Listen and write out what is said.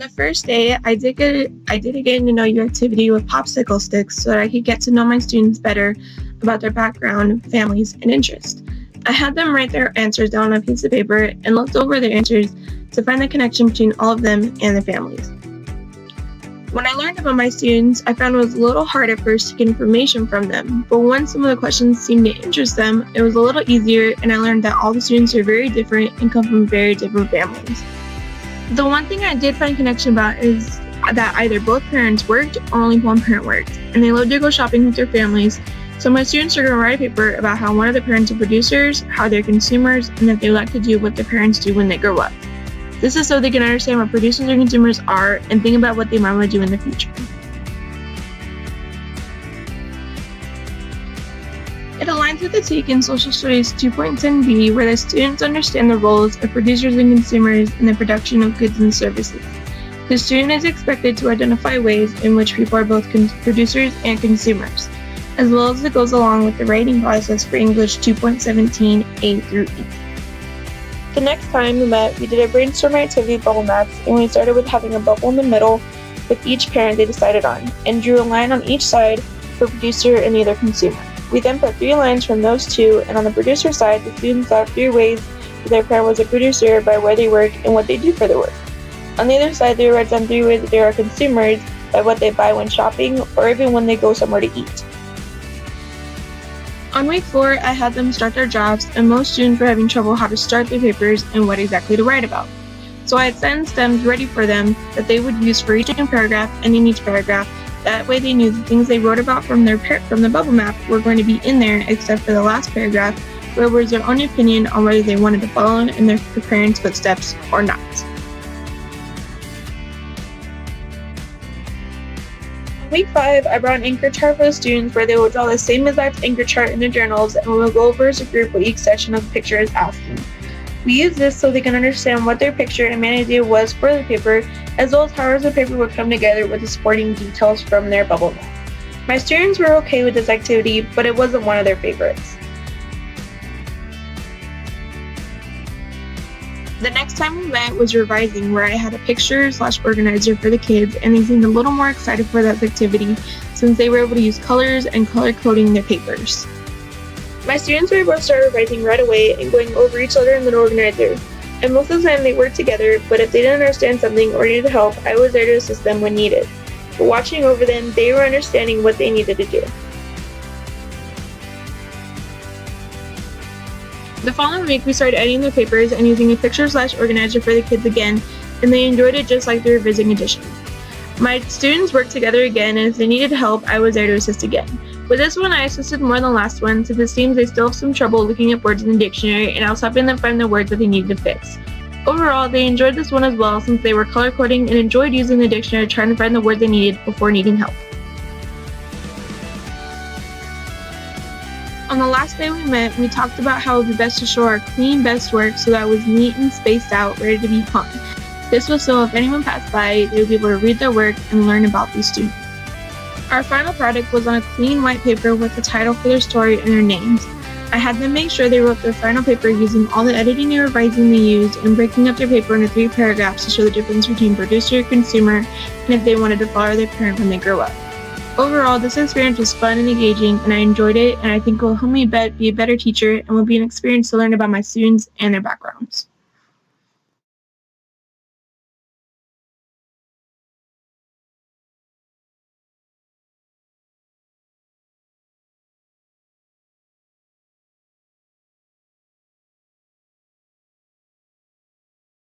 On the first day, I did a getting to know you activity with popsicle sticks so that I could get to know my students better about their background, families, and interests. I had them write their answers down on a piece of paper and looked over their answers to find the connection between all of them and their families. When I learned about my students, I found it was a little hard at first to get information from them, but once some of the questions seemed to interest them, it was a little easier, and I learned that all the students are very different and come from very different families. The one thing I did find connection about is that either both parents worked or only one parent worked, and they loved to go shopping with their families. So my students are going to write a paper about how one of the parents are producers, how they're consumers, and that they like to do what their parents do when they grow up. This is so they can understand what producers and consumers are and think about what they might want to do in the future. It aligns with the TEAC in Social Studies 2.10b, where the students understand the roles of producers and consumers in the production of goods and services. The student is expected to identify ways in which people are both producers and consumers, as well as it goes along with the writing process for English 2.17a through E. The next time we met, we did a brainstorm activity of bubble maps, and we started with having a bubble in the middle with each parent they decided on, and drew a line on each side for producer and the other consumer. We then put 3 lines from those two, and on the producer side, the students thought 3 ways that their parent was a producer by where they work and what they do for their work. On the other side, they wrote down 3 ways that they are consumers by what they buy when shopping or even when they go somewhere to eat. On week 4, I had them start their jobs, and most students were having trouble how to start their papers and what exactly to write about. So I had sent stems ready for them that they would use for each new paragraph and in each paragraph. That way they knew the things they wrote about from the bubble map were going to be in there, except for the last paragraph, where it was their own opinion on whether they wanted to follow in their parents' footsteps or not. Week 5, I brought an anchor chart for the students where they will draw the same exact anchor chart in their journals, and we will go over as a group what each section of the picture is asking. We use this so they can understand what their picture and main idea was for the paper, as well as how the paper would come together with the supporting details from their bubble map. My students were okay with this activity, but it wasn't one of their favorites. The next time we met was revising, where I had a picture/organizer for the kids, and they seemed a little more excited for that activity since they were able to use colors and color coding their papers. My students were able to start revising right away and going over each other in the organizer, and most of the time they worked together, but if they didn't understand something or needed help, I was there to assist them when needed. But watching over them, they were understanding what they needed to do. The following week, we started editing their papers and using a picture/organizer for the kids again, and they enjoyed it just like the revising edition. My students worked together again, and if they needed help, I was there to assist again. With this one, I assisted more than the last one, since it seems they still have some trouble looking up words in the dictionary, and I was helping them find the words that they needed to fix. Overall, they enjoyed this one as well, since they were color coding and enjoyed using the dictionary trying to find the words they needed before needing help. On the last day we met, we talked about how it would be best to show our clean best work so that it was neat and spaced out, ready to be hung. This was so if anyone passed by, they would be able to read their work and learn about these students. Our final product was on a clean white paper with the title for their story and their names. I had them make sure they wrote their final paper using all the editing and revising they used and breaking up their paper into 3 paragraphs to show the difference between producer, consumer, and if they wanted to follow their parent when they grow up. Overall, this experience was fun and engaging, and I enjoyed it, and I think it will help me be a better teacher and will be an experience to learn about my students and their backgrounds.